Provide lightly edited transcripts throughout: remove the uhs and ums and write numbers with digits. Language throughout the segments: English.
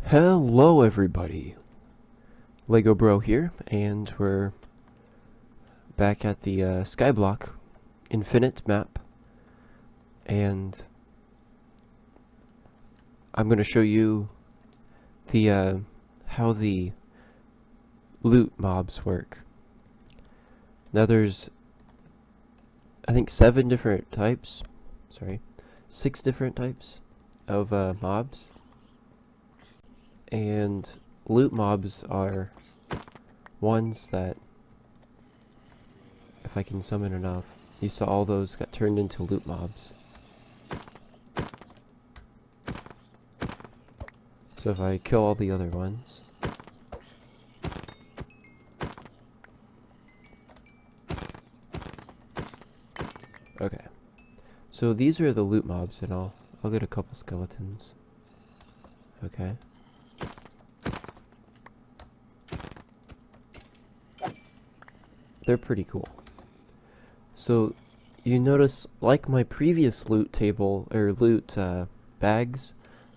Hello everybody, LegoBro here, and we're back at the Skyblock Infinite map, and I'm going to show you the how the loot mobs work. Now there's, I think, 6 different types of mobs. And loot mobs are ones that, if I can summon enough, you saw all those got turned into loot mobs. So if I kill all the other ones, okay. So these are the loot mobs, and I'll get a couple skeletons. Okay. They're pretty cool. So you notice, like my previous loot table or loot bags,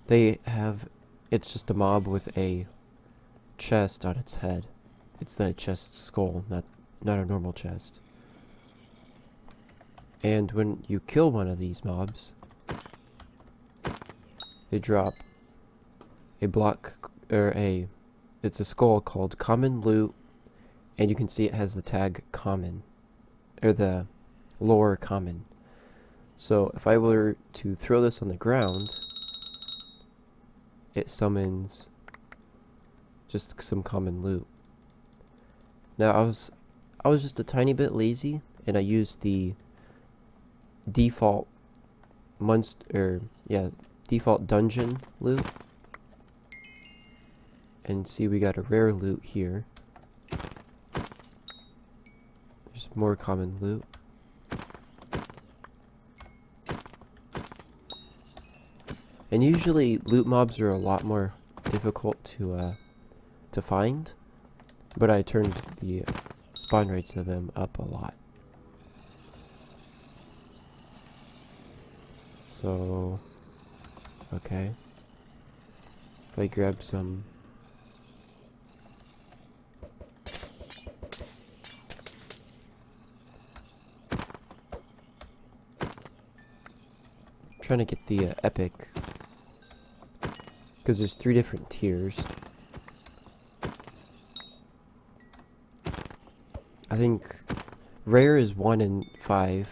they have, it's just a mob with a chest on its head. It's the chest skull, not a normal chest. And when you kill one of these mobs, they drop a block, or it's a skull called common loot. And you can see it has the tag common, or the lore common. So if I were to throw this on the ground, it summons just some common loot. Now I was just a tiny bit lazy, and I used the default default dungeon loot. And see, we got a rare loot here. There's more common loot. And usually loot mobs are a lot more difficult to find, but I turned the spawn rates of them up a lot. So, okay. If I grab some trying to get the epic, because there's 3 different tiers. I think rare is 1 in 5,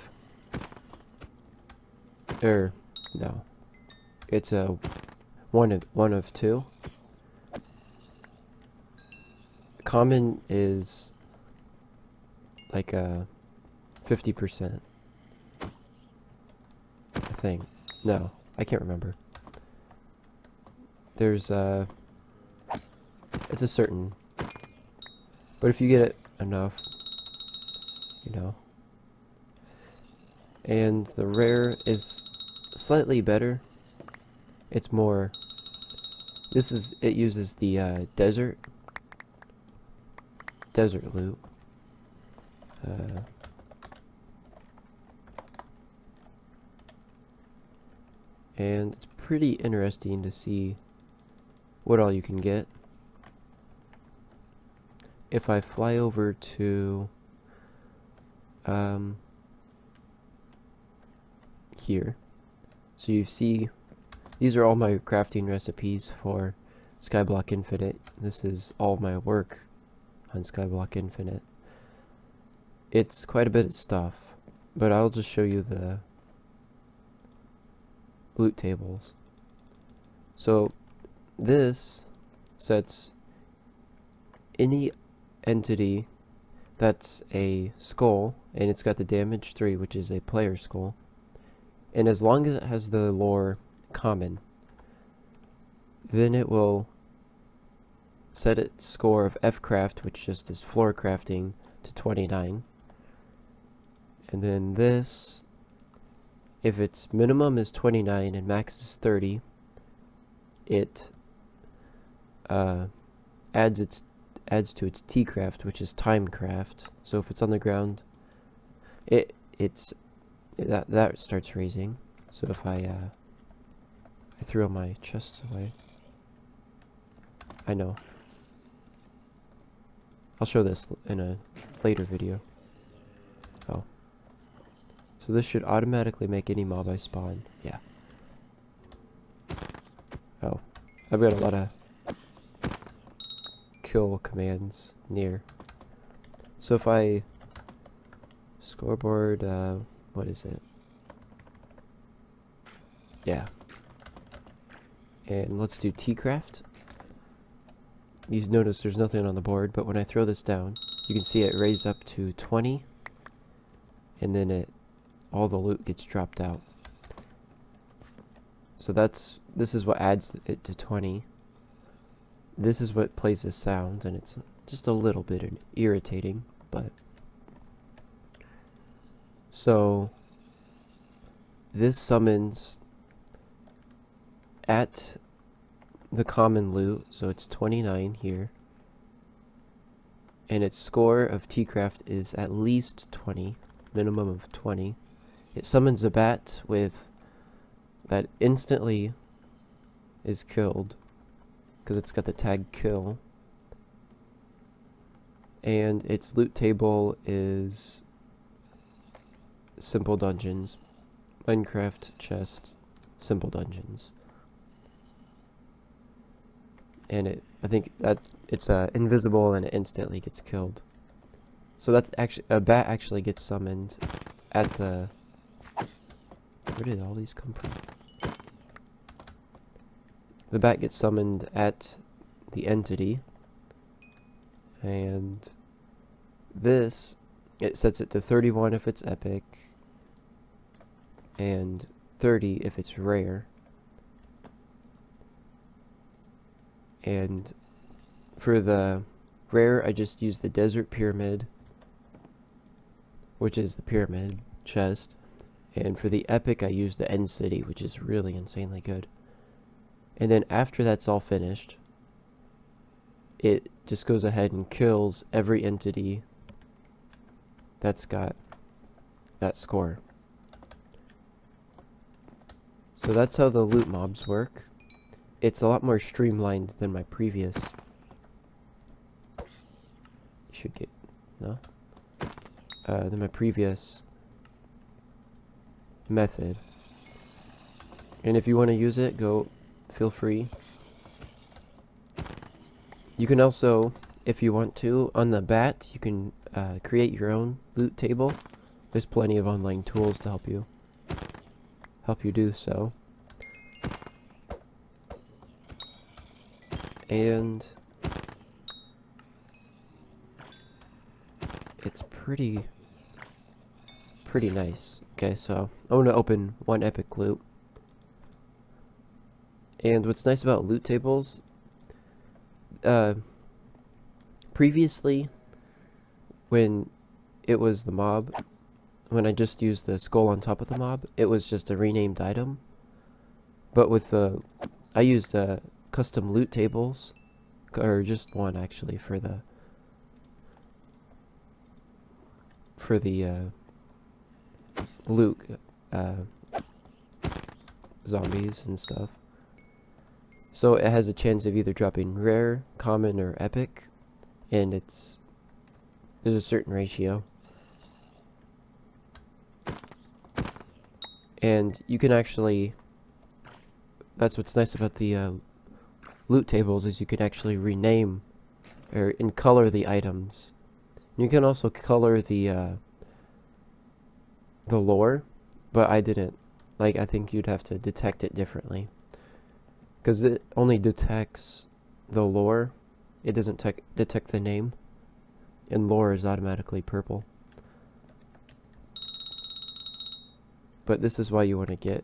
or no, it's a one of 2. Common is like a 50%, I think. No, I can't remember. There's it's a certain, but if you get it enough, you know. And the rare is slightly better. It's more, it uses the desert loot. And it's pretty interesting to see what all you can get. If I fly over to here, so you see these are all my crafting recipes for Skyblock Infinite. This is all my work on Skyblock Infinite. It's quite a bit of stuff, but I'll just show you the loot tables. So this sets any entity that's a skull, and it's got the damage 3, which is a player skull, and as long as it has the lore common, then it will set its score of F-craft, which just is floor crafting, to 29. And then this, if its minimum is 29 and max is 30, it adds to its T-craft, which is time craft. So if it's on the ground, its that starts raising. So if I threw all my chests away. I know. I'll show this in a later video. Oh. So this should automatically make any mob I spawn. Yeah. Oh. I've got a lot of kill commands near. So if I scoreboard, what is it? Yeah. And let's do T-craft. You notice there's nothing on the board, but when I throw this down, you can see it raise up to 20, and then all the loot gets dropped out. So this is what adds it to 20. This is what plays the sound, and it's just a little bit irritating, but so this summons at the common loot, so it's 29 here, and its score of T-craft is at least 20, minimum of 20. It summons a bat with that instantly is killed because it's got the tag kill, and its loot table is simple dungeons, Minecraft chest, simple dungeons. And I think that it's invisible and it instantly gets killed. So that's actually, a bat actually gets summoned at the, where did all these come from? The bat gets summoned at the entity, and this, it sets it to 31 if it's epic, and 30 if it's rare. And for the rare, I just use the desert pyramid, which is the pyramid chest. And for the epic, I use the end city, which is really insanely good. And then after that's all finished, it just goes ahead and kills every entity that's got that score. So that's how the loot mobs work. It's a lot more streamlined than my previous. You should get, no? Than my previous method. And if you want to use it, feel free. You can also, if you want to, on the bat, you can create your own loot table. There's plenty of online tools to help you do so. And it's pretty nice. Okay, so I want to open one epic loot. And what's nice about loot tables, previously when it was the mob, when I just used the skull on top of the mob, it was just a renamed item. But with I used custom loot tables, or just one actually for the loot zombies and stuff. So it has a chance of either dropping rare, common, or epic, and there's a certain ratio. And you can actually, that's what's nice about the loot tables, is you can actually rename and color the items. You can also color the lore, but I didn't. Like, I think you'd have to detect it differently, because it only detects the lore. It doesn't detect the name, and lore is automatically purple. But this is why you want to get,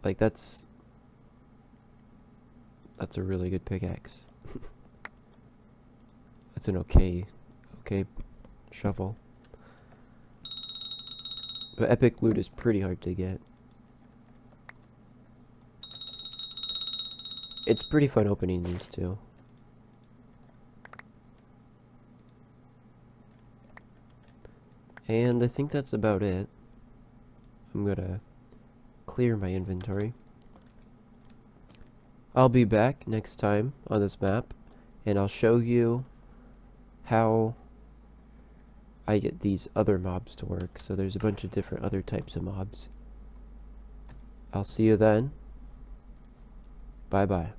like, that's a really good pickaxe. That's an okay shovel. But epic loot is pretty hard to get. It's pretty fun opening these too. And I think that's about it. I'm gonna clear my inventory. I'll be back next time on this map, and I'll show you how I get these other mobs to work. So there's a bunch of different other types of mobs. I'll see you then. Bye bye.